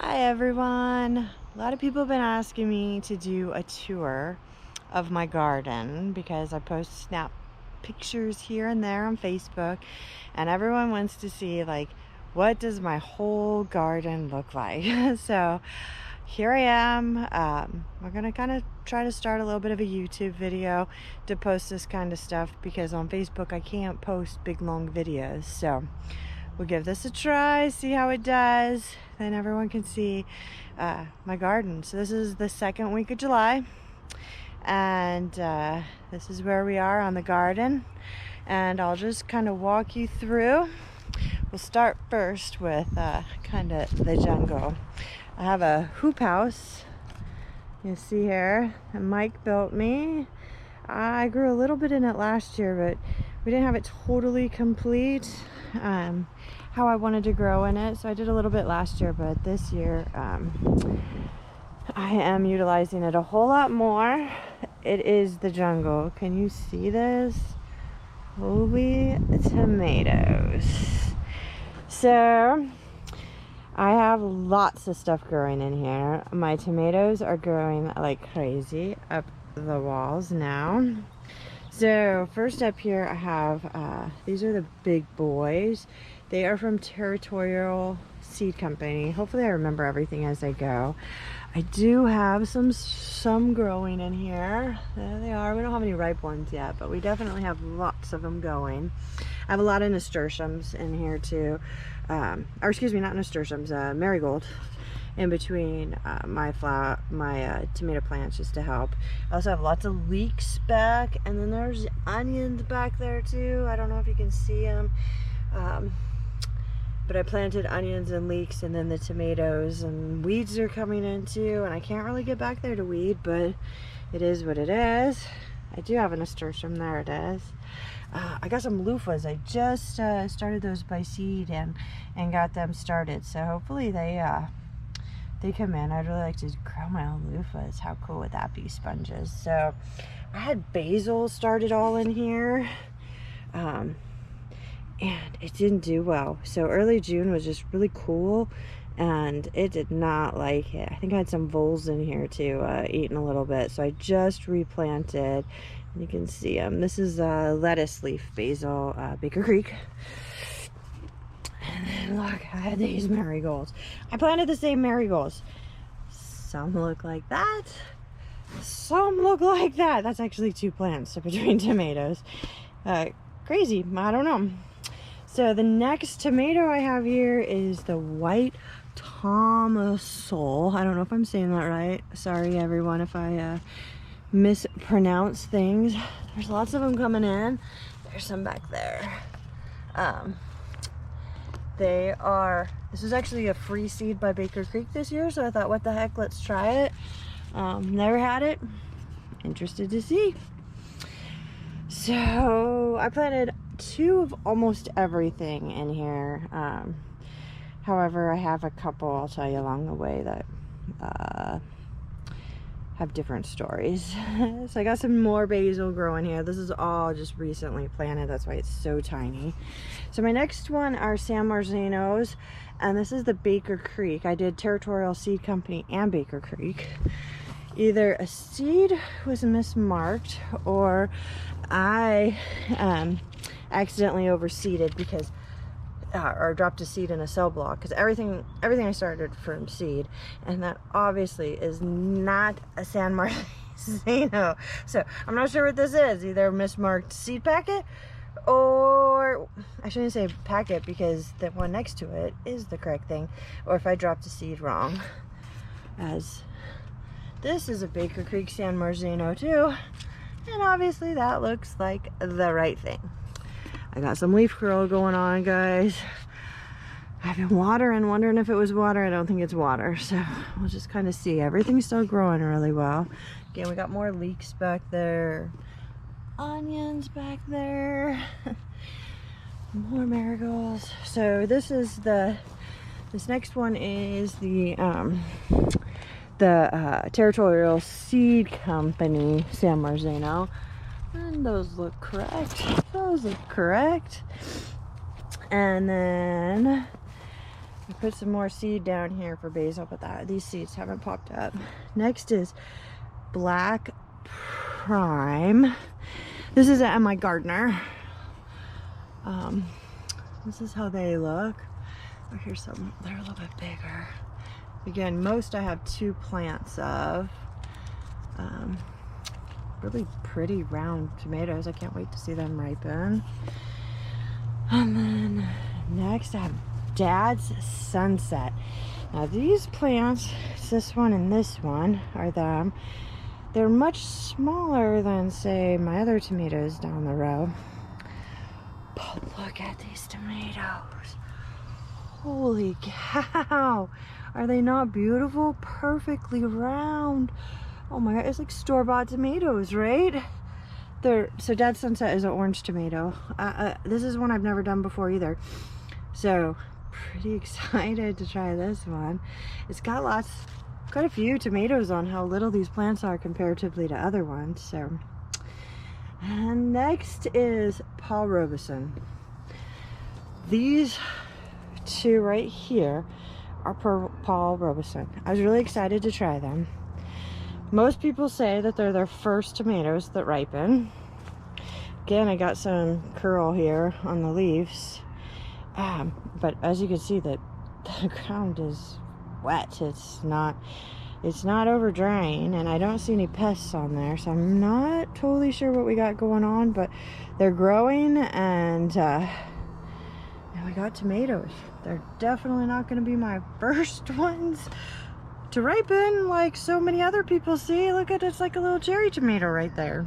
Hi everyone. A lot of people have been asking me to do a tour of my garden because I post snap pictures here and there on Facebook, and everyone wants to see like what does my whole garden look like. So here I am. We're gonna kind of try to start a little bit of a YouTube video to post this kind of stuff because on Facebook I can't post big long videos. So we'll give this a try, see how it does, then everyone can see my garden. So this is the second week of July, and this is where we are on the garden, and I'll just kind of walk you through. We'll start first with kind of the jungle. I have a hoop house, you see here, that Mike built me. I grew a little bit in it last year, but we didn't have it totally complete how I wanted to grow in it, so I did a little bit last year, but this year I am utilizing it a whole lot more. It is the jungle. Can you see this? Holy tomatoes. So I have lots of stuff growing in here. My tomatoes are growing like crazy up the walls now. So first up here I have these are the big boys. They are from Territorial Seed Company. Hopefully I remember everything as I go. I do have some growing in here. There they are. We don't have any ripe ones yet, but we definitely have lots of them going. I have a lot of nasturtiums in here too, or excuse me, not nasturtiums, marigold in between my tomato plants just to help. I also have lots of leeks back, and then there's onions back there too. I don't know if you can see them, but I planted onions and leeks, and then the tomatoes, and weeds are coming in too, and I can't really get back there to weed, but it is what it is. I do have a nasturtium. There it is. I got some loofahs. I just started those by seed and got them started, so hopefully they come in. I'd really like to grow my own loofahs. How cool would that be? Sponges. So I had basil started all in here, and it didn't do well. So early June was just really cool, and it did not like it. I think I had some voles in here too, eating a little bit. So I just replanted. You can see them. This is lettuce leaf basil, Baker Creek. And then look, I had these marigolds. I planted the same marigolds. Some look like that. Some look like that. That's actually two plants between tomatoes. Crazy. I don't know. So the next tomato I have here is the white Thomasol. I don't know if I'm saying that right. Sorry everyone if I mispronounce things. There's lots of them coming in. There's some back there. This is actually a free seed by Baker Creek this year, so I thought, what the heck, let's try it. Never had it. Interested to see. So I planted two of almost everything in here. However, I have a couple I'll tell you along the way that have different stories. So I got some more basil growing here. This is all just recently planted, that's why it's so tiny. So my next one are San Marzanos, and this is the Baker Creek. I did Territorial Seed Company and Baker Creek. Either a seed was mismarked, or I accidentally overseeded because or dropped a seed in a cell block, because everything I started from seed, and that obviously is not a San Marzano. So I'm not sure what this is. Either a mismarked seed packet, or I shouldn't say packet because the one next to it is the correct thing, or if I dropped a seed wrong. As this is a Baker Creek San Marzano too, and obviously that looks like the right thing. I got some leaf curl going on, guys. I've been watering, wondering if it was water. I don't think it's water, so we'll just kind of see. Everything's still growing really well. Again, we got more leeks back there, onions back there, more marigolds. So this next one is the Territorial Seed Company San Marzano. And those look correct. Those look correct. And then put some more seed down here for basil, but these seeds haven't popped up. Next is Black Prime. This is at my gardener. This is how they look. Oh, here's some, they're a little bit bigger. Again, most I have 2 plants of. Really pretty round tomatoes. I can't wait to see them ripen. And then next I have Dad's Sunset. Now these plants, this one and this one are them. They're much smaller than, say, my other tomatoes down the row. But look at these tomatoes. Holy cow. Are they not beautiful? Perfectly round. Oh my god, it's like store-bought tomatoes, right? So Dad's Sunset is an orange tomato. This is one I've never done before either. So pretty excited to try this one. It's got quite a few tomatoes on how little these plants are comparatively to other ones. So, and next is Paul Robeson. These 2 right here are Paul Robeson. I was really excited to try them. Most people say that they're their first tomatoes that ripen. Again, I got some curl here on the leaves. But as you can see, the ground is wet. It's not over drying, and I don't see any pests on there, so I'm not totally sure what we got going on, but they're growing, and we got tomatoes. They're definitely not going to be my first ones to ripen like so many other people see. Look at it, it's like a little cherry tomato right there.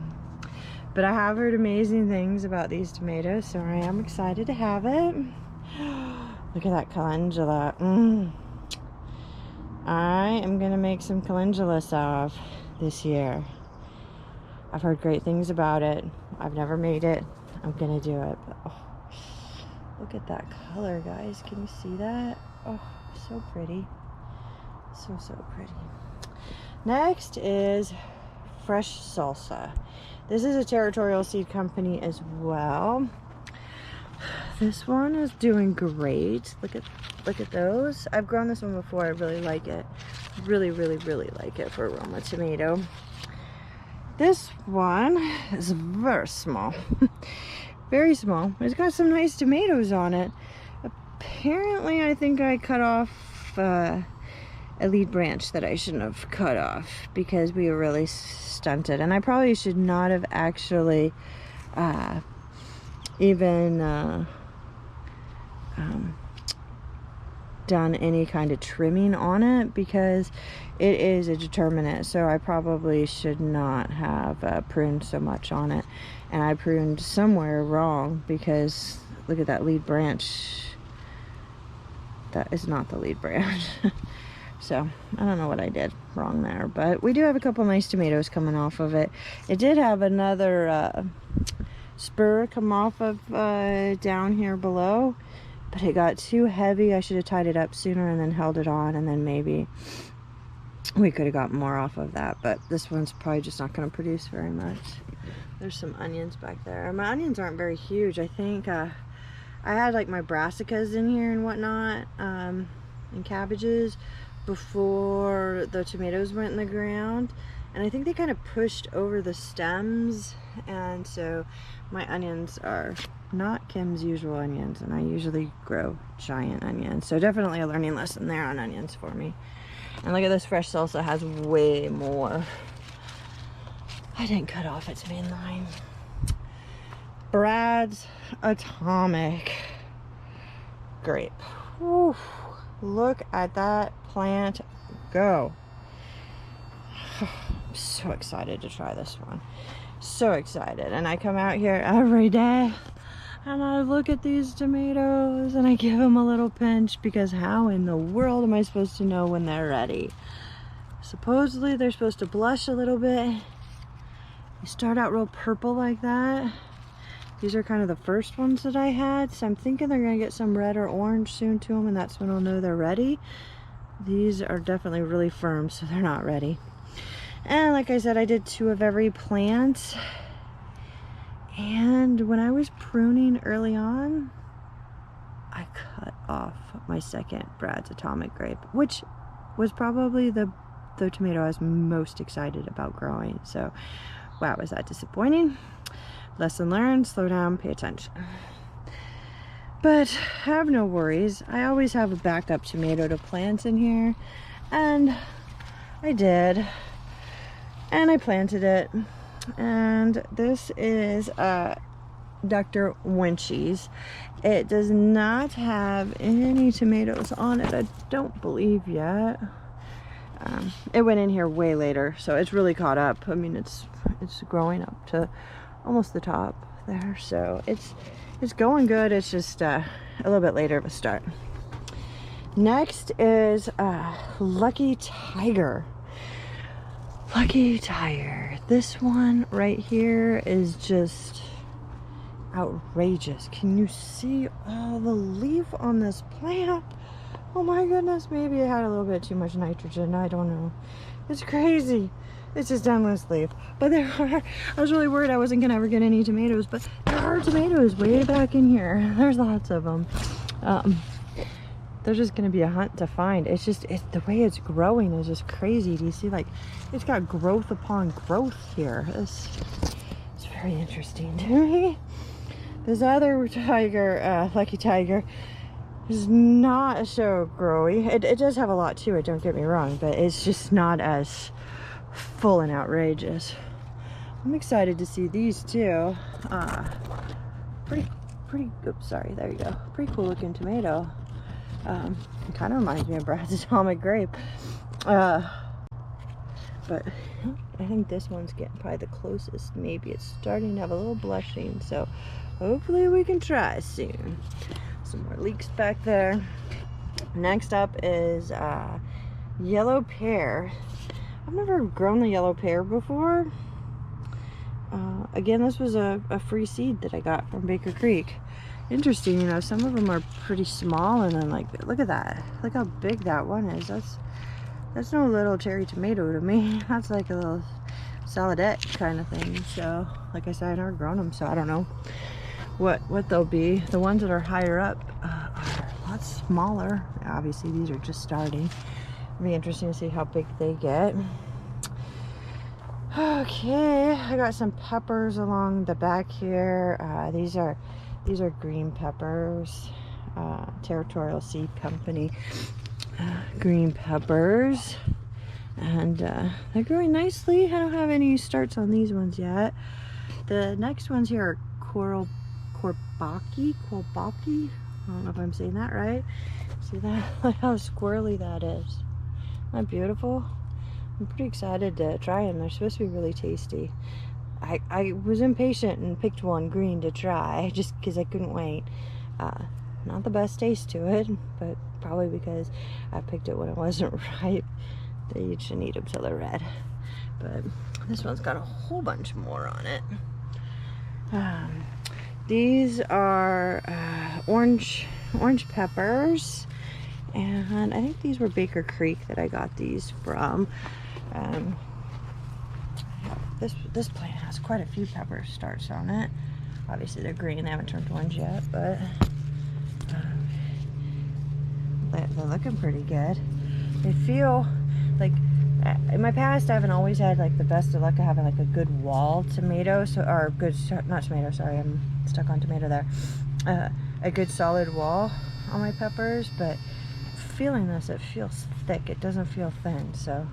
But I have heard amazing things about these tomatoes, so I am excited to have it. Look at that calendula. I am gonna make some calendula salve this year. I've heard great things about it. I've never made it. I'm gonna do it. But, oh, look at that color, guys. Can you see that? Oh, so pretty. So pretty. Next is Fresh Salsa. This is a territorial seed company as well. This one is doing great. Look at those. I've grown this one before. I really like it. Really like it for aroma tomato. This one is very small. Very small. It's got some nice tomatoes on it. Apparently, I think I cut off a lead branch that I shouldn't have cut off because we were really stunted, and I probably should not have actually even done any kind of trimming on it, because it is a determinate. So I probably should not have pruned so much on it, and I pruned somewhere wrong, because look at that lead branch. That is not the lead branch. So I don't know what I did wrong there, but we do have a couple nice tomatoes coming off of it. It did have another spur come off of down here below, but it got too heavy. I should have tied it up sooner and then held it on, and then maybe we could have got more off of that. But this one's probably just not going to produce very much. There's some onions back there. My onions aren't very huge. I think I had like my brassicas in here and whatnot, and cabbages before the tomatoes went in the ground, and I think they kind of pushed over the stems, and so my onions are not Kim's usual onions, and I usually grow giant onions. So definitely a learning lesson there on onions for me. And look at this fresh salsa, has way more. I didn't cut off its main line. Brad's Atomic Grape. Whew. Look at that plant go. I'm so excited to try this one. So excited. And I come out here every day and I look at these tomatoes and I give them a little pinch, because how in the world am I supposed to know when they're ready? Supposedly they're supposed to blush a little bit. They start out real purple like that. These are kind of the first ones that I had, so I'm thinking they're going to get some red or orange soon to them, and that's when I'll know they're ready. These are definitely really firm, so they're not ready. And like I said, I did 2 of every plant. And when I was pruning early on, I cut off my second Brad's Atomic Grape, which was probably the tomato I was most excited about growing. So, wow, was that disappointing? Lesson learned, slow down, pay attention. But have no worries. I always have a backup tomato to plant in here, and I did. And I planted it. And this is Dr. Winchie's. It does not have any tomatoes on it, I don't believe yet. It went in here way later, so it's really caught up. I mean, it's growing up to almost the top there, so it's going good. It's just a little bit later of a start. Next is Lucky Tiger. Lucky Tiger. This one right here is just outrageous. Can you see all the leaf on this plant? Oh my goodness, maybe it had a little bit too much nitrogen. I don't know. It's crazy. It's just endless leaf. But there are, I was really worried I wasn't gonna ever get any tomatoes, but there are tomatoes way back in here. There's lots of them. They're just gonna be a hunt to find. It's the way it's growing is just crazy. Do you see, like, it's got growth upon growth here. It's very interesting to me. This other tiger, Lucky Tiger, is not so growy. It does have a lot to it, don't get me wrong, but it's just not as full and outrageous. I'm excited to see these too. Pretty, oops, sorry, there you go. Pretty cool looking tomato. It kind of reminds me of Brad's Atomic Grape. But I think this one's getting probably the closest. Maybe it's starting to have a little blushing, so hopefully we can try soon. Some more leeks back there. Next up is yellow pear. I've never grown the yellow pear before. Again, this was a free seed that I got from Baker Creek. Interesting, you know, some of them are pretty small, and then, like, look at that. Look how big that one is. That's no little cherry tomato to me. That's like a little saladette kind of thing. So, like I said, I've never grown them, so I don't know what they'll be. The ones that are higher up are a lot smaller. Obviously, these are just starting. It'll be interesting to see how big they get. Okay, I got some peppers along the back here. These are green peppers, Territorial Seed Company green peppers, and they're growing nicely. I don't have any starts on these ones yet. The next ones here are Korbaki. I don't know if I'm saying that right. See that? Look how squirrely that is. Isn't that beautiful? I'm pretty excited to try them. They're supposed to be really tasty. I was impatient and picked one green to try just because I couldn't wait. Not the best taste to it, but probably because I picked it when it wasn't ripe. You shouldn't eat them till they're red. But this one's got a whole bunch more on it. These are orange peppers, and I think these were Baker Creek that I got these from. This plant has quite a few pepper starts on it. Obviously they're green, they haven't turned orange yet, but they're looking pretty good. They feel like, in my past I haven't always had like the best of luck of having like a good wall tomato, not tomato, sorry, I'm stuck on tomato there. A good solid wall on my peppers, but feeling this, it feels thick, it doesn't feel thin, so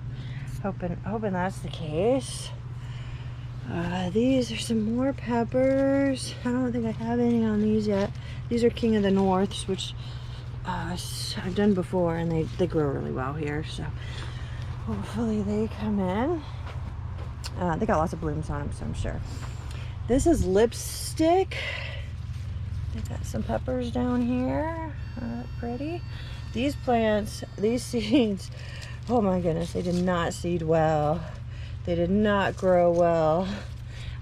hoping that's the case. These are some more peppers. I don't think I have any on these yet. These are King of the Norths, which I've done before, and they grow really well here, so hopefully they come in. They got lots of blooms on them, so I'm sure. This is Lipstick. They got some peppers down here. Pretty. These plants, these seeds, oh my goodness, they did not seed well. They did not grow well.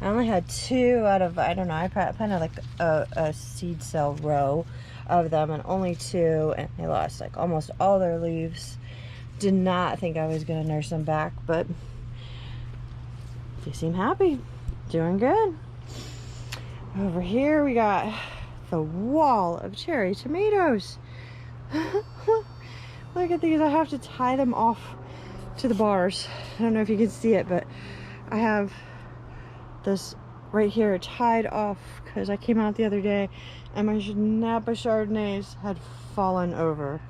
I only had 2 out of, I don't know, I planted like a seed cell row of them, and only 2, and they lost like almost all their leaves. Did not think I was gonna nurse them back, but they seem happy, doing good. Over here we got the wall of cherry tomatoes. Look at these. I have to tie them off to the bars. I don't know if you can see it, but I have this right here tied off because I came out the other day and my Napa Chardonnays had fallen over.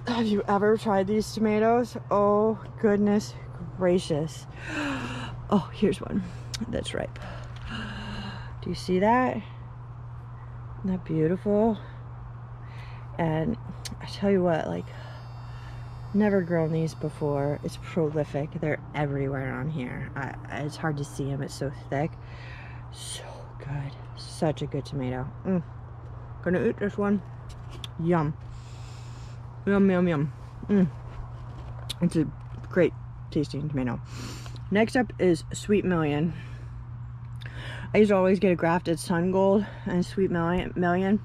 Have you ever tried these tomatoes? Oh, goodness gracious. Oh, here's one that's ripe. Do you see that? Isn't that beautiful? And I tell you what, like, never grown these before. It's prolific. They're everywhere on here. It's hard to see them. It's so thick. So good. Such a good tomato. Gonna eat this one. Yum. Yum, yum, yum. It's a great tasting tomato. Next up is Sweet Million. I used to always get a grafted Sun Gold and Sweet Million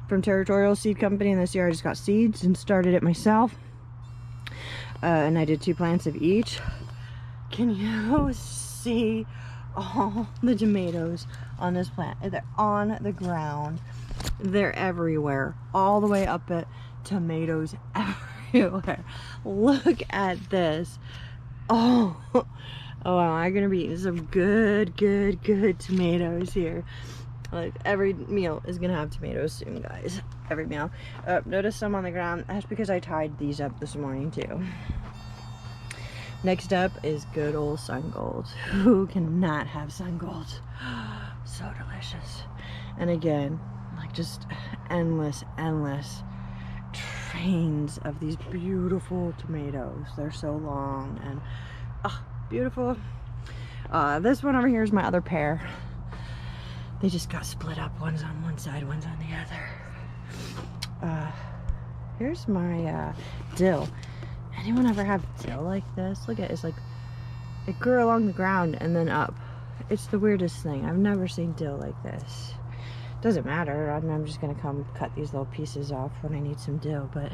from Territorial Seed Company, and this year I just got seeds and started it myself. And I did 2 plants of each. Can you see all the tomatoes on this plant? They're on the ground. They're everywhere. All the way up at tomatoes everywhere. Look at this. Oh, wow, I'm gonna be eating some good tomatoes here. Like, every meal is gonna have tomatoes soon, guys. Every meal. Notice some on the ground. That's because I tied these up this morning too. Next up is good old Sun Gold. Who cannot have Sun Gold? So delicious. And again, like, just endless trains of these beautiful tomatoes. They're so long and beautiful. This one over here is my other pair. They just got split up. One's on one side, one's on the other. Here's my dill. Anyone ever have dill like this? Look at it. It's like it grew along the ground and then up. It's the weirdest thing. I've never seen dill like this. Doesn't matter. I'm just gonna come cut these little pieces off when I need some dill, but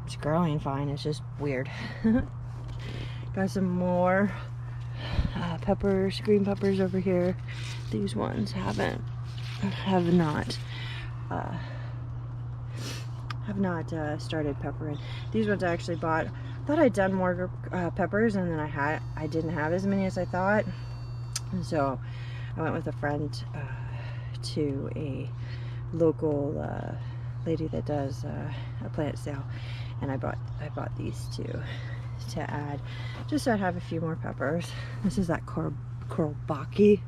it's growing fine. It's just weird. Got some more peppers, green peppers over here. These ones have not started peppering. These ones I actually bought. I thought I'd done more peppers, and then I didn't have as many as I thought, and so I went with a friend to a local lady that does a plant sale, and I bought these two to add, just so I'd have a few more peppers. This is that Courbaki.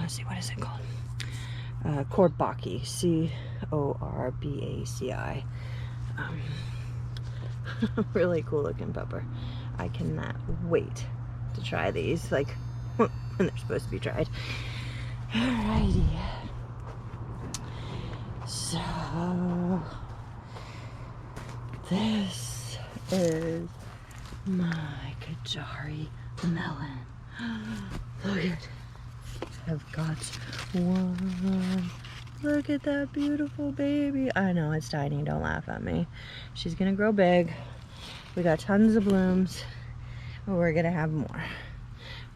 Let's see, what is it called? Courbaki, C-O-R-B-A-C-I. Really cool looking pepper. I cannot wait to try these, like, when they're supposed to be tried. Alrighty. So, this is my Kajari melon. Look at, I've got one. Look at that beautiful baby. I know it's tiny, don't laugh at me. She's gonna grow big. We got tons of blooms, but we're gonna have more.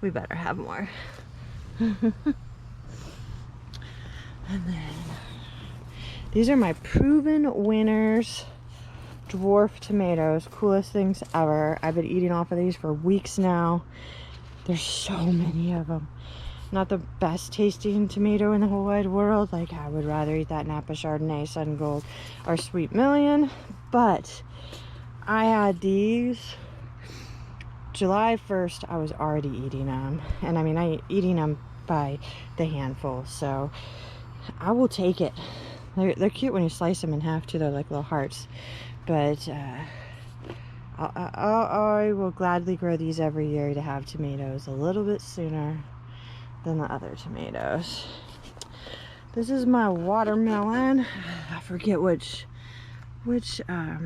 We better have more. And then these are my proven winners dwarf tomatoes. Coolest things ever. I've been eating off of these for weeks now. There's so many of them. Not the best tasting tomato in the whole wide world. Like, I would rather eat that Napa Chardonnay, Sun Gold, or Sweet Million. But I had these July 1st. I was already eating them. And I mean, I eating them by the handful. So I will take it. They're cute when you slice them in half too. They're like little hearts. But I will gladly grow these every year to have tomatoes a little bit sooner than the other tomatoes. This is my watermelon. I forget which I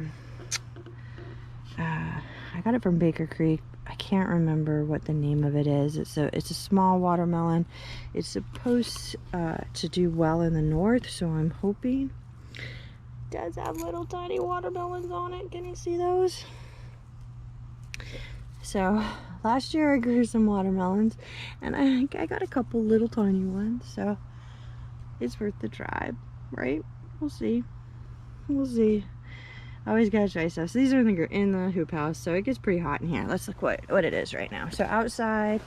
got it from Baker Creek. I can't remember what the name of it is. It's a small watermelon. It's supposed to do well in the north, so I'm hoping. It does have little tiny watermelons on it. Can you see those? So last year I grew some watermelons, and I got a couple little tiny ones, so it's worth the try, right? We'll see. We'll see. I always gotta try stuff. So these are in the hoop house, so it gets pretty hot in here. Let's look what it is right now. So outside,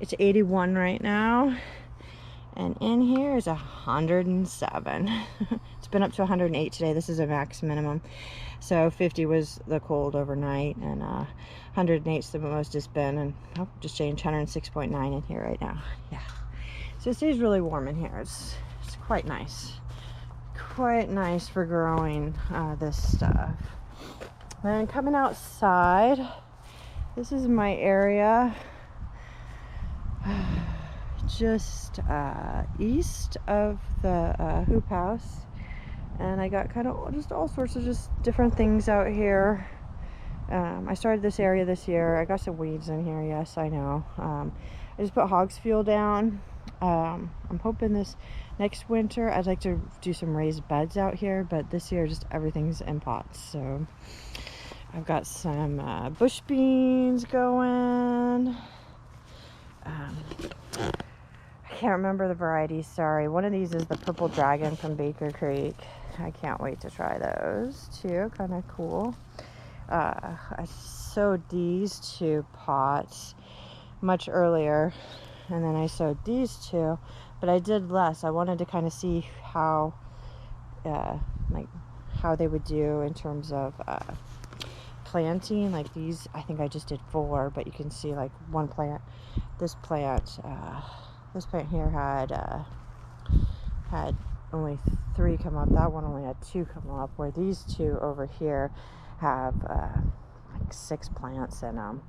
it's 81 right now, and in here is 107. It's been up to 108 today. This is a max minimum. So 50 was the cold overnight, and 108 is the most it's been, and oh, just changed 106.9 in here right now. Yeah. So it stays really warm in here. It's quite nice. Quite nice for growing this stuff. And coming outside, this is my area just east of the hoop house, and I got kind of just all sorts of just different things out here. I started this area this year. I got some weeds in here, yes, I know. I just put hog's fuel down. I'm hoping this next winter I'd like to do some raised beds out here, but this year just everything's in pots. So I've got some bush beans going. I can't remember the variety, sorry. One of these is the Purple Dragon from Baker Creek. I can't wait to try those too, kind of cool. I sowed these 2 pots much earlier, and then I sowed these 2, but I did less. I wanted to kind of see how how they would do in terms of planting. Like these, I think I just did 4, but you can see like one plant, this plant here had only 3 come up. That one only had 2 come up, where these 2 over here have like 6 plants in them.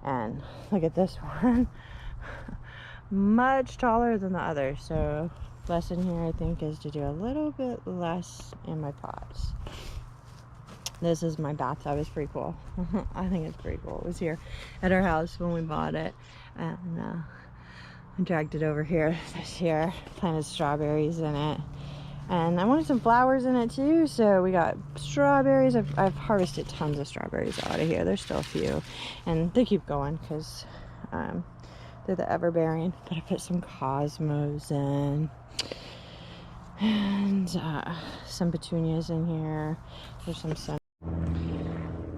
And look at this one. Much taller than the other. So lesson here, I think, is to do a little bit less in my pots. This is my bathtub. It's pretty cool. I think it's pretty cool. It was here at our house when we bought it, and I dragged it over here this year. Planted strawberries in it, and I wanted some flowers in it too, so we got strawberries. I've harvested tons of strawberries out of here. There's still a few, and they keep going because they're the everbearing. But I put some cosmos in, and some petunias in here. There's some sun.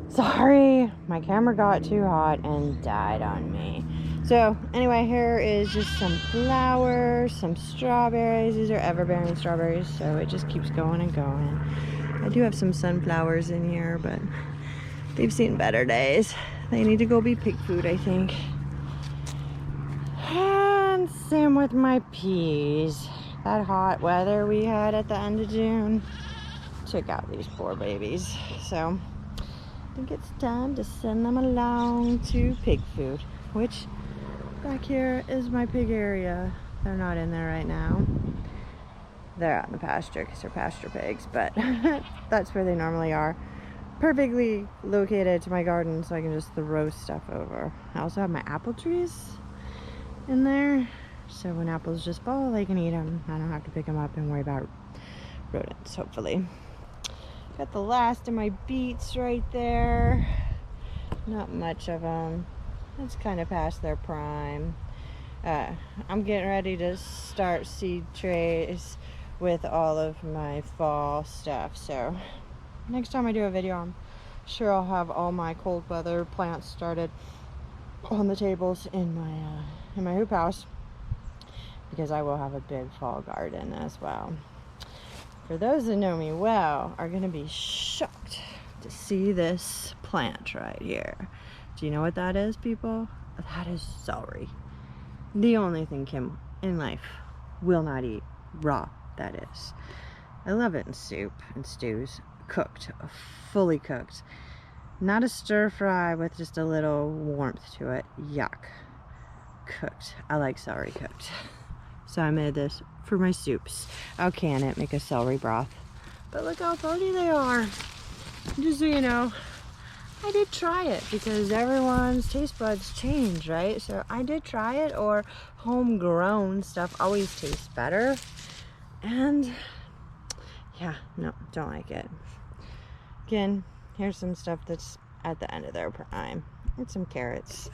Sorry, my camera got too hot and died on me. So anyway, here is just some flowers, some strawberries. These are everbearing strawberries, so it just keeps going and going. I do have some sunflowers in here, but they've seen better days. They need to go be pig food, I think. And same with my peas. That hot weather we had at the end of June took out these poor babies. So I think it's time to send them along to pig food, which back here is my pig area. They're not in there right now. They're out in the pasture because they're pasture pigs, but that's where they normally are. Perfectly located to my garden, so I can just throw stuff over. I also have my apple trees in there, so when apples just fall, they can eat them. I don't have to pick them up and worry about rodents, hopefully. Got the last of my beets right there. Not much of them. It's kind of past their prime. I'm getting ready to start seed trays with all of my fall stuff. So next time I do a video, I'm sure I'll have all my cold weather plants started on the tables in my hoop house, because I will have a big fall garden as well. For those that know me well are going to be shocked to see this plant right here. Do you know what that is, people? That is celery. The only thing Kim in life will not eat raw, that is. I love it in soup and stews, cooked, fully cooked. Not a stir fry with just a little warmth to it. Yuck. Cooked. I like celery cooked. So I made this for my soups. I'll can it, make a celery broth. But look how pretty they are. Just so you know, I did try it, because everyone's taste buds change, right? So I did try it, or homegrown stuff always tastes better. And yeah, no, don't like it. Again, here's some stuff that's at the end of their prime. And some carrots.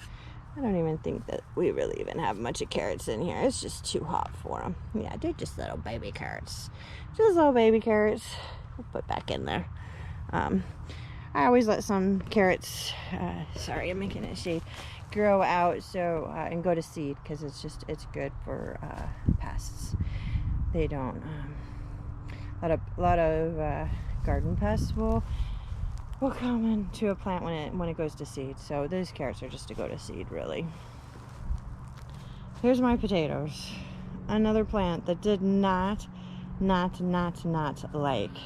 I don't even think that we really even have much of carrots in here. It's just too hot for them. Yeah, they're just little baby carrots. Just little baby carrots. we'll put back in there. I always let some carrots, sorry, I'm making it shade, grow out so and go to seed, because it's good for pests. They don't a lot of garden pests will come into a plant when it goes to seed. So those carrots are just to go to seed, really. Here's my potatoes. Another plant that did not like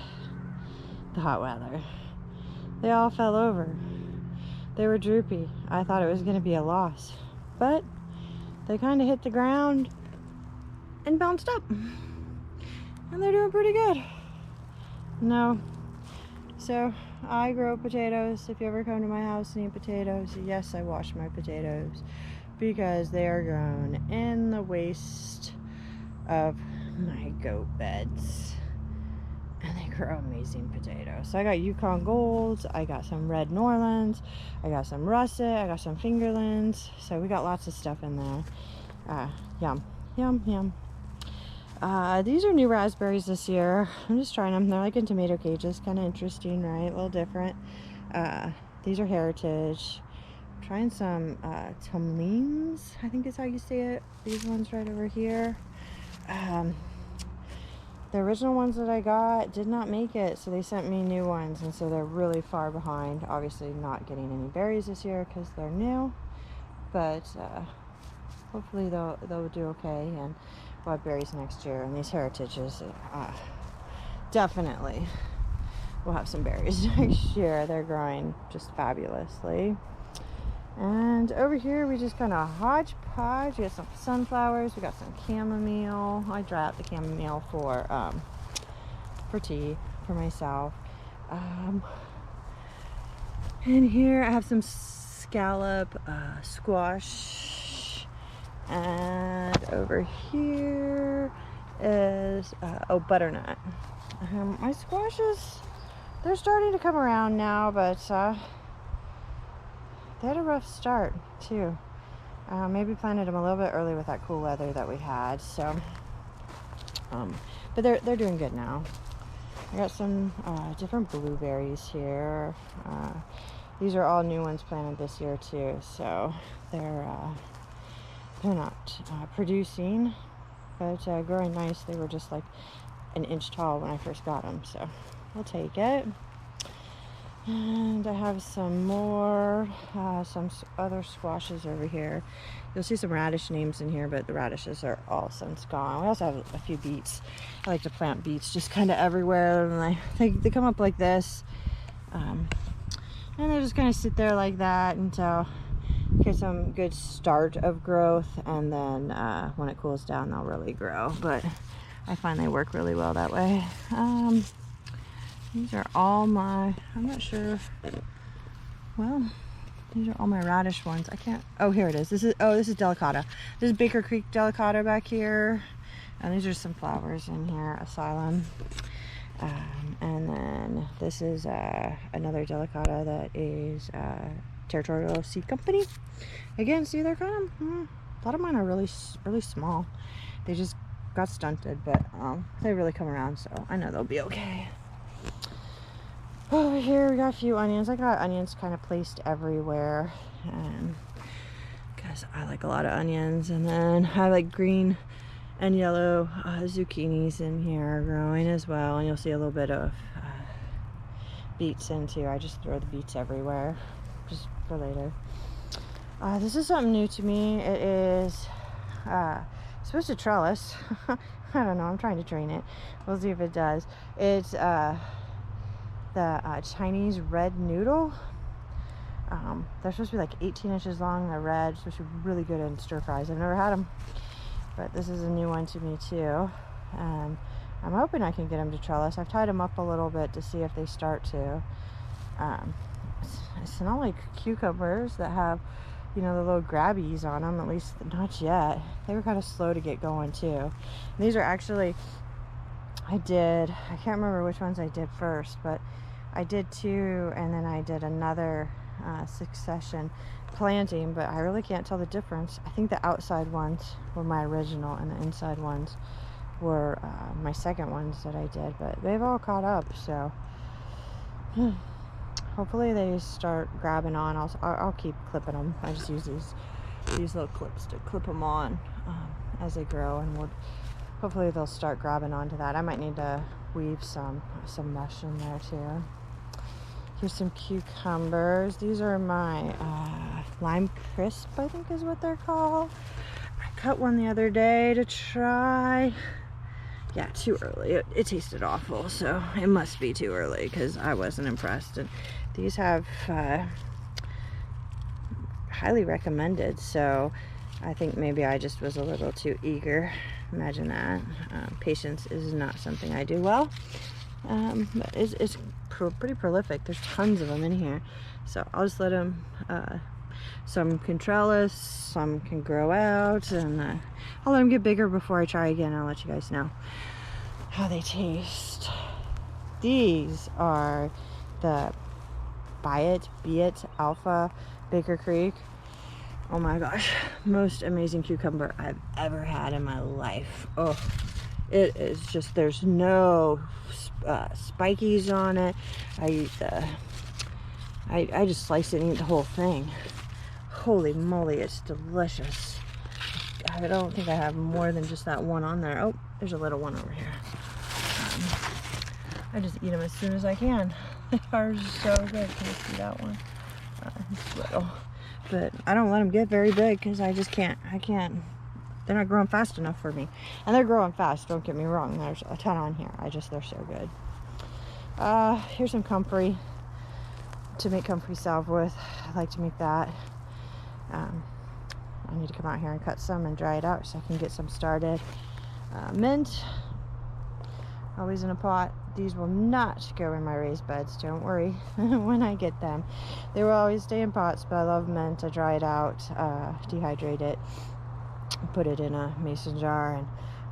the hot weather. They all fell over. They were droopy. I thought it was going to be a loss, but they kind of hit the ground and bounced up, and they're doing pretty good. No, so I grow potatoes. If you ever come to my house and eat potatoes, yes, I wash my potatoes, because they are grown in the waste of my goat beds, and they grow amazing potatoes. So I got Yukon Golds, I got some Red Norlands, I got some Russet, I got some Fingerlands. So we got lots of stuff in there. Yum, yum, yum. These are new raspberries this year. I'm just trying them. They're like in tomato cages. Kind of interesting, right? A little different. These are heritage. I'm trying some tumlings, I think is how you say it. These ones right over here. The original ones that I got did not make it, so they sent me new ones, and so they're really far behind. Obviously not getting any berries this year because they're new, but hopefully they'll do okay, and we'll have berries next year. And these heritages, definitely we'll have some berries next year. They're growing just fabulously. And over here we just kind of hodgepodge. We got some sunflowers, we got some chamomile. I dry out the chamomile for tea for myself. And here I have some scallop squash, and over here is butternut. My squashes, they're starting to come around now, but they had a rough start too. Maybe planted them a little bit early with that cool weather that we had. So, but they're doing good now. I got some different blueberries here. These are all new ones planted this year too. So they're not producing, but growing nice. They were just like an inch tall when I first got them. So we'll take it. And I have some more, some other squashes over here. You'll see some radish names in here, but the radishes are all since gone. We also have a few beets. I like to plant beets just kind of everywhere, and they come up like this, and they just kind of sit there like that until you get some good start of growth, and then when it cools down, they'll really grow. But I find they work really well that way. These are all my, I'm not sure, well, these are all my radish ones. I can't, oh, here it is. This is delicata. This is Baker Creek delicata back here. And these are some flowers in here, Asylum. And then this is another delicata that is Territorial Seed Company. Again, see, they're kind of, a lot of mine are really, really small. They just got stunted, but they really come around, so I know they'll be okay. Over here we got a few onions. I got onions kind of placed everywhere, because I like a lot of onions. And then I like green and yellow zucchinis in here growing as well. And you'll see a little bit of beets in too. I just throw the beets everywhere just for later. This is something new to me. It is supposed to trellis. I don't know, I'm trying to train it. We'll see if it does. It's the Chinese red noodle. They're supposed to be like 18 inches long. They're red, supposed to be really good in stir fries. I've never had them, but this is a new one to me too. And I'm hoping I can get them to trellis. I've tied them up a little bit to see if they start to. It's not like cucumbers that have, you know, the little grabbies on them, at least not yet. They were kind of slow to get going too. And these are actually, I can't remember which ones I did first, but I did two, and then I did another succession planting, but I really can't tell the difference. I think the outside ones were my original, and the inside ones were my second ones that I did, but they've all caught up, so hopefully they start grabbing on. I'll keep clipping them. I just use these little clips to clip them on as they grow, and hopefully they'll start grabbing onto that. I might need to weave some mesh in there too. Here's some cucumbers. These are my lime crisp, I think is what they're called. I cut one the other day to try. Yeah, too early. It tasted awful, so it must be too early because I wasn't impressed. And these have highly recommended, so I think maybe I just was a little too eager. Imagine that. Patience is not something I do well. But it's pretty prolific. There's tons of them in here, so I'll just let them. Some can trellis, some can grow out, and I'll let them get bigger before I try again. I'll let you guys know how they taste. These are the Be It Alpha Baker Creek. Oh my gosh, most amazing cucumber I've ever had in my life. Oh, it is just, there's no spikies on it. I just slice it and eat the whole thing. Holy moly, it's delicious. I don't think I have more than just that one on there. Oh, there's a little one over here. I just eat them as soon as I can. They are so good. Can you see that one? It's little. But I don't let them get very big because I just can't. They're not growing fast enough for me. And they're growing fast, don't get me wrong. There's a ton on here. They're so good. Here's some comfrey to make comfrey salve with. I like to make that. I need to come out here and cut some and dry it out so I can get some started. Mint, always in a pot. These will not go in my raised beds, don't worry, when I get them. They will always stay in pots, but I love mint. I dry it out, dehydrate it, put it in a mason jar, and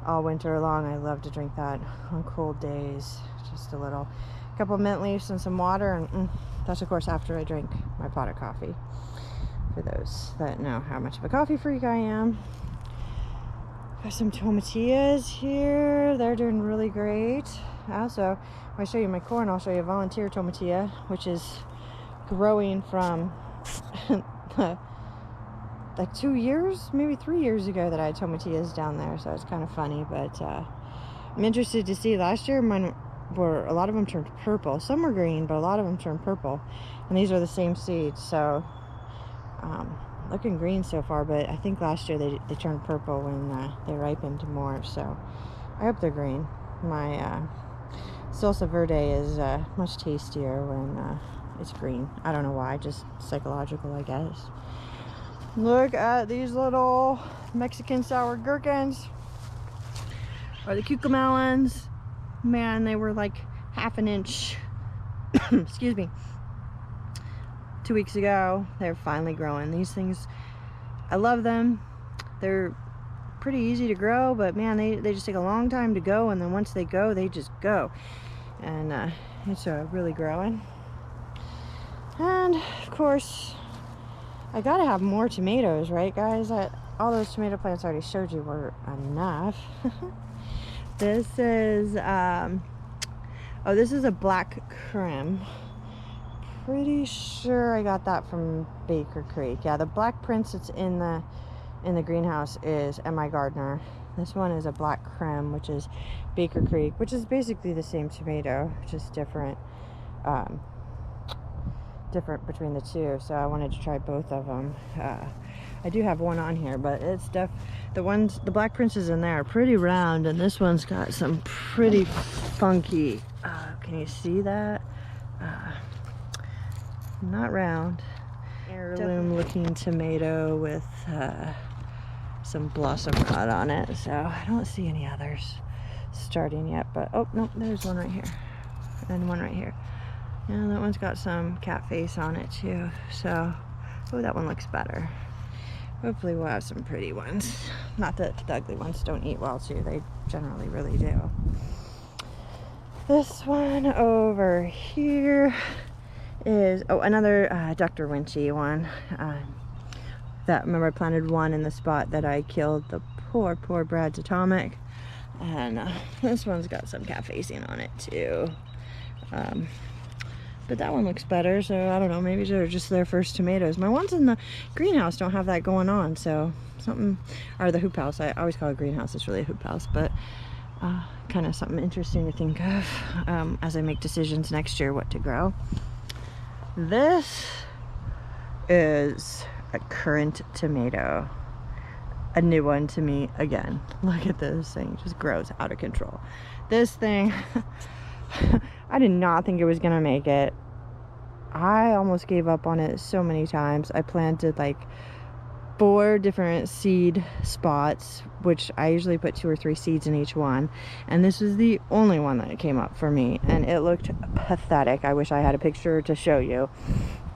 all winter long I love to drink that on cold days. Just a couple mint leaves and some water, and that's of course after I drink my pot of coffee. For those that know how much of a coffee freak I am. Got some tomatillas here. They're doing really great. Also, when I show you my corn, I'll show you a volunteer tomatilla, which is growing from like 2 years, maybe 3 years ago that I had tomatillas down there. So it's kind of funny, but I'm interested to see. Last year mine were, a lot of them turned purple. Some were green, but a lot of them turned purple. And these are the same seeds, so looking green so far, but I think last year they turned purple when they ripened more, so I hope they're green. My salsa verde is much tastier when it's green. I don't know why, just psychological, I guess. Look at these little Mexican sour gherkins, or the cucamelons. Man, they were like half an inch excuse me, 2 weeks ago. They're finally growing. These things, I love them. They're pretty easy to grow, but man, they just take a long time to go, and then once they go, they just go. And it's really growing. And of course, I gotta have more tomatoes, right guys? All those tomato plants I already showed you were enough. This is this is a black creme. Pretty sure I got that from Baker Creek. Yeah, the black prince that's in the greenhouse is M.I. Gardner. This one is a black creme, which is Baker Creek, which is basically the same tomato, just different between the two. So I wanted to try both of them. I do have one on here, but it's the black prince is in there are pretty round, and this one's got some pretty funky. Can you see that? Not round, heirloom looking tomato with some blossom rot on it. So I don't see any others starting yet, but oh no, there's one right here and one right here. Yeah, that one's got some cat face on it too. So oh, that one looks better. Hopefully we'll have some pretty ones. Not that the ugly ones don't eat well too, they generally really do. This one over here is another Dr. Winchy one. Remember I planted one in the spot that I killed the poor Brad's Atomic, And this one's got some cat facing on it too. But that one looks better, so I don't know, maybe they're just their first tomatoes. My ones in the greenhouse don't have that going on, so something, or the hoop house, I always call it greenhouse, it's really a hoop house, but kind of something interesting to think of as I make decisions next year what to grow. This is a currant tomato, a new one to me again. Look at this thing, just grows out of control. This thing, I did not think it was gonna make it. I almost gave up on it so many times. I planted like 4 different seed spots, which I usually put 2 or 3 seeds in each one, and this was the only one that came up for me, and it looked pathetic. I wish I had a picture to show you.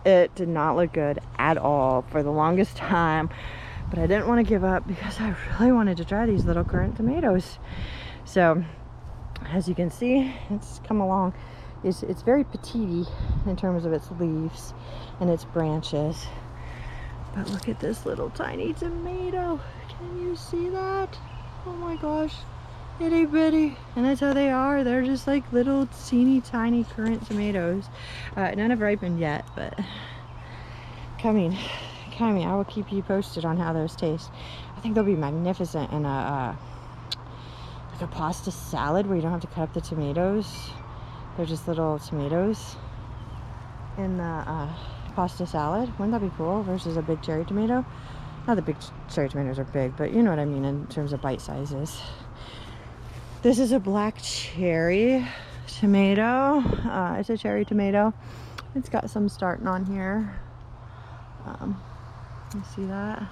It did not look good at all for the longest time, but I didn't want to give up because I really wanted to try these little currant tomatoes. So as you can see, it's come along. It's very petite in terms of its leaves and its branches. But look at this little tiny tomato. Can you see that? Oh my gosh, itty bitty. And that's how they are. They're just like little teeny tiny currant tomatoes. None have ripened yet, but coming. I will keep you posted on how those taste. I think they'll be magnificent in like a pasta salad where you don't have to cut up the tomatoes. They're just little tomatoes in the pasta salad. Wouldn't that be cool? Versus a big cherry tomato. Not that big cherry tomatoes are big, but you know what I mean in terms of bite sizes. This is a black cherry tomato. It's a cherry tomato. It's got some starting on here. You see that?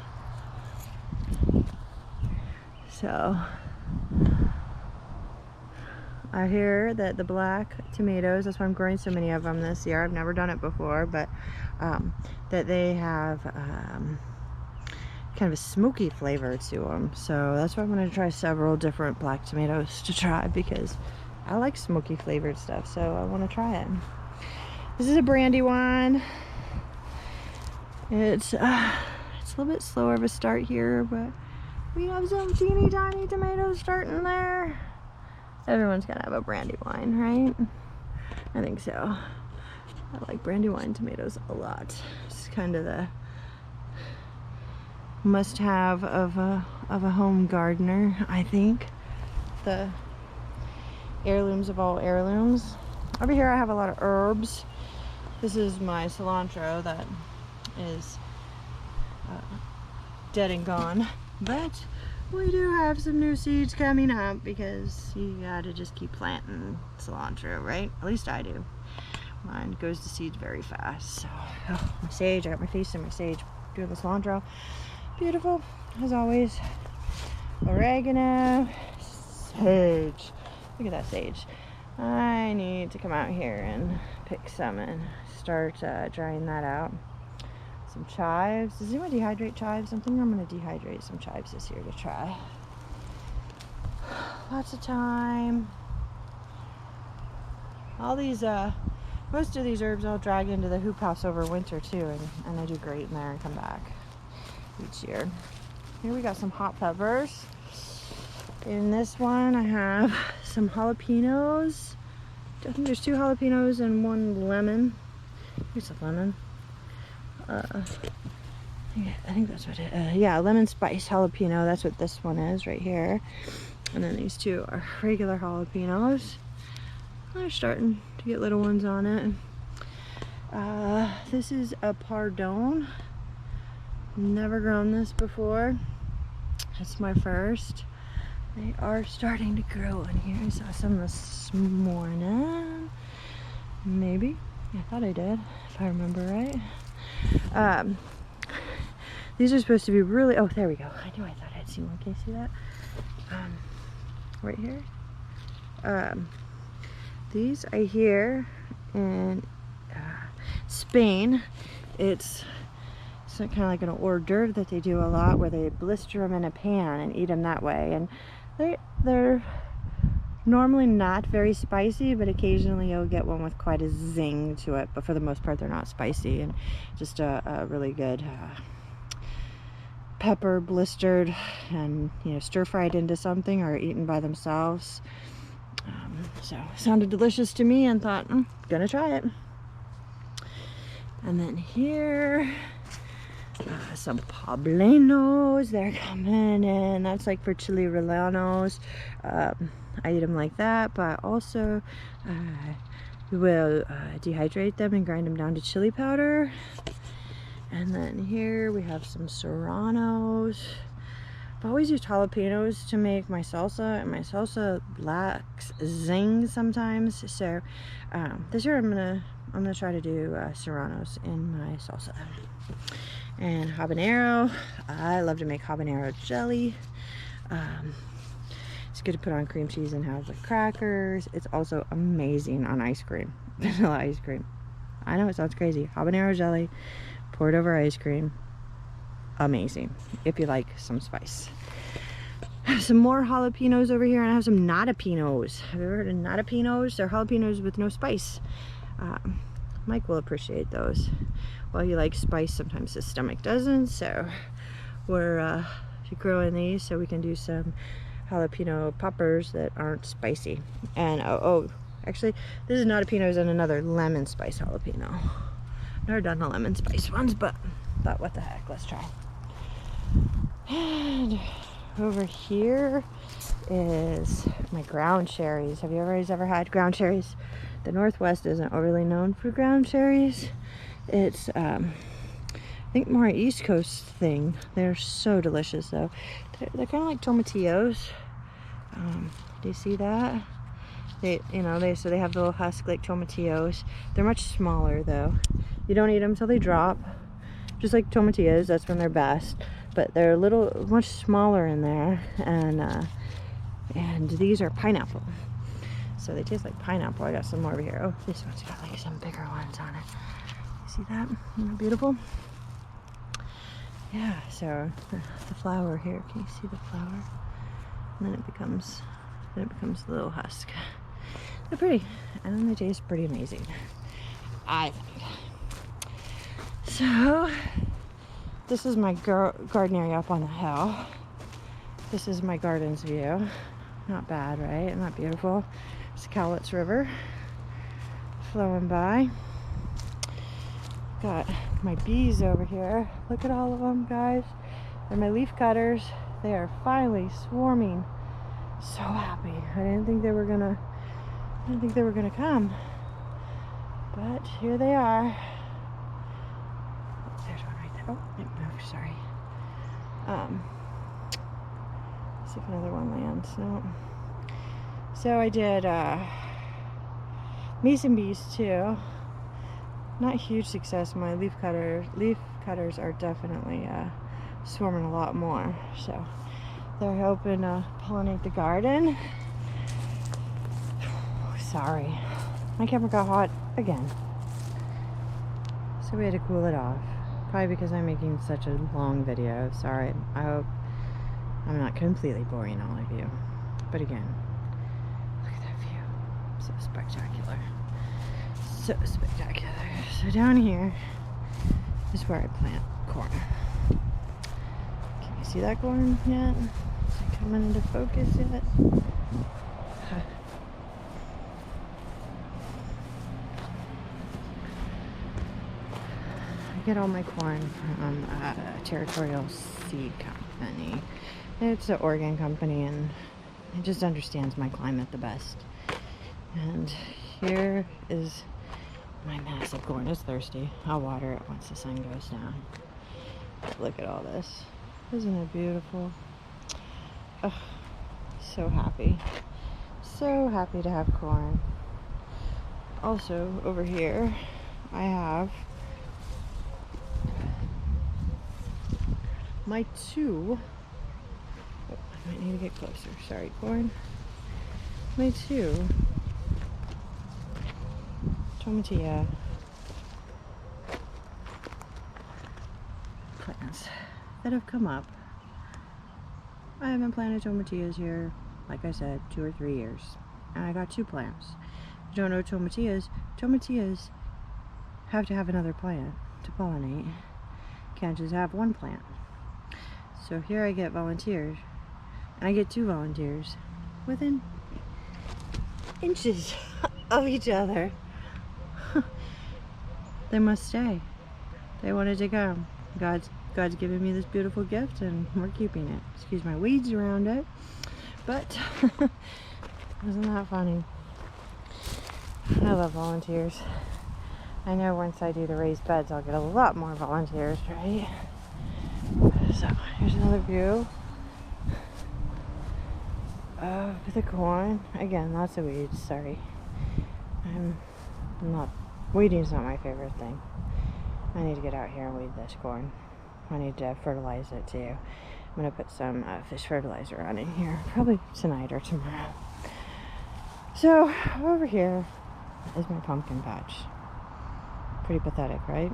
So I hear that the black tomatoes, that's why I'm growing so many of them this year. I've never done it before, but that they have kind of a smoky flavor to them. So that's why I'm going to try several different black tomatoes to try, because I like smoky flavored stuff, so I want to try it. This is a brandy one. It's a little bit slower of a start here, but we have some teeny tiny tomatoes starting there. Everyone's gotta have a brandy wine, right? I think so. I like brandy wine tomatoes a lot. It's kind of the must-have of a home gardener, I think. The heirlooms of all heirlooms. Over here I have a lot of herbs. This is my cilantro that is dead and gone, but we do have some new seeds coming up because you gotta just keep planting cilantro, right? At least I do. Mine goes to seed very fast. So, oh, my sage, I got my face in my sage. Doing the cilantro. Beautiful, as always. Oregano, sage. Look at that sage. I need to come out here and pick some and start drying that out. Some chives. Does anyone dehydrate chives? I'm thinking I'm going to dehydrate some chives this year to try. Lots of thyme. All these, most of these herbs I'll drag into the hoop house over winter too, and I do great in there and come back each year. Here we got some hot peppers. In this one I have some jalapenos. I think there's 2 jalapenos and 1 lemon. Here's a lemon. I think that's what it is. Yeah, lemon spice jalapeno. That's what this one is right here. And then these 2 are regular jalapenos. They're starting to get little ones on it. This is a pardon. Never grown this before. It's my first. They are starting to grow in here. I saw some this morning. Maybe. I thought I did, if I remember right. These are supposed to be really, oh, there we go. I knew I thought I'd seen one. Can you see that? Right here. These are here in Spain. It's kind of like an hors d'oeuvre that they do a lot, where they blister them in a pan and eat them that way. And they're normally not very spicy, but occasionally you'll get one with quite a zing to it. But for the most part, they're not spicy, and just a really good pepper blistered and, you know, stir fried into something or eaten by themselves. So sounded delicious to me and thought, gonna try it. And then here, some poblanos, they're coming in. That's like for chili rellenos. I eat them like that, but also will dehydrate them and grind them down to chili powder. And then here we have some serranos. I've always used jalapenos to make my salsa, and my salsa lacks zing sometimes. So this year I'm gonna try to do serranos in my salsa. And habanero, I love to make habanero jelly. It's good to put on cream cheese and have with crackers. It's also amazing on ice cream, vanilla ice cream. I know it sounds crazy. Habanero jelly, poured over ice cream. Amazing if you like some spice. I have some more jalapenos over here, and I have some natapenos. Have you ever heard of natapenos? They're jalapenos with no spice. Mike will appreciate those. Well, he likes spice, sometimes his stomach doesn't, so we're growing these so we can do some jalapeno poppers that aren't spicy. And actually this is natapenos and another lemon spice jalapeno. Never done the lemon spice ones, but thought, what the heck, let's try. And over here is my ground cherries. Have you ever had ground cherries? The Northwest isn't overly known for ground cherries. It's I think more an East Coast thing. They're so delicious though. They're kind of like tomatillos. Do you see that? They have the little husk like tomatillos. They're much smaller though. You don't eat them till they drop. Just like tomatillos, that's when they're best. But they're much smaller in there, and these are pineapple. So they taste like pineapple. I got some more over here. Oh, this one's got like some bigger ones on it. You see that? Isn't that beautiful? Yeah, so the flower here. Can you see the flower? And then it becomes the little husk. They're pretty, and they taste pretty amazing, I think. So this is my garden area up on the hill. This is my garden's view. Not bad, right? Isn't that beautiful? It's the Cowlitz River flowing by. Got my bees over here. Look at all of them, guys. They're my leaf cutters. They are finally swarming. So happy. I didn't think they were gonna come, but here they are. There's one right there. Oh, it moved. Sorry. See if another one lands. No. So I did mason bees too. Not huge success. My leaf cutters are definitely swarming a lot more. So they're helping pollinate the garden. Sorry, my camera got hot again. So we had to cool it off. Probably because I'm making such a long video. Sorry. I hope I'm not completely boring all of you. But again, look at that view. So spectacular. So spectacular. So down here is where I plant corn. Can you see that corn yet? Is it coming into focus yet? I get all my corn from Territorial Seed Company. It's an Oregon company, and it just understands my climate the best. And here is my massive corn. It's thirsty. I'll water it once the sun goes down. Look at all this. Isn't it beautiful? Oh, so happy. So happy to have corn. Also, over here, I have my two, oh, I might need to get closer, sorry, corn. My two tomatilla plants that have come up. I haven't planted tomatillas here, like I said, 2 or 3 years. And I got 2 plants. If you don't know tomatillas have to have another plant to pollinate. You can't just have one plant. So here I get volunteers. And I get 2 volunteers within inches of each other. They must stay. They wanted to come. God's given me this beautiful gift and we're keeping it. Excuse my weeds around it. But isn't that funny? I love volunteers. I know once I do the raised beds I'll get a lot more volunteers, right? So here's another view of the corn. Again, lots of weeds, sorry. Weeding's not my favorite thing. I need to get out here and weed this corn. I need to fertilize it too. I'm going to put some fish fertilizer on in here, probably tonight or tomorrow. So over here is my pumpkin patch. Pretty pathetic, right?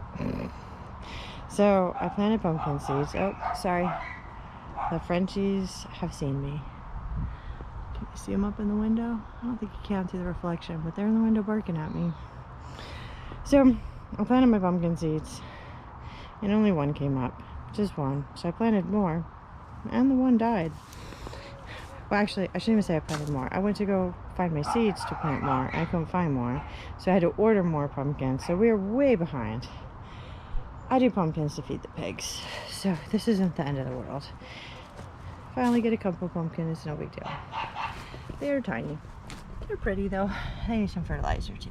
So I planted pumpkin seeds. Oh, sorry. The Frenchies have seen me. Can you see them up in the window? I don't think you can through the reflection, but they're in the window barking at me. So I planted my pumpkin seeds and only one came up. Just one. So I planted more and the one died. Well, actually, I shouldn't even say I planted more. I went to go find my seeds to plant more, and I couldn't find more. So I had to order more pumpkins. So we are way behind. I do pumpkins to feed the pigs. So this isn't the end of the world. If I only get a couple of pumpkins, it's no big deal. They're tiny. They're pretty, though. They need some fertilizer, too.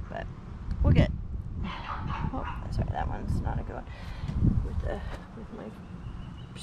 But we'll get... Oh, sorry, that one's not a good one. With my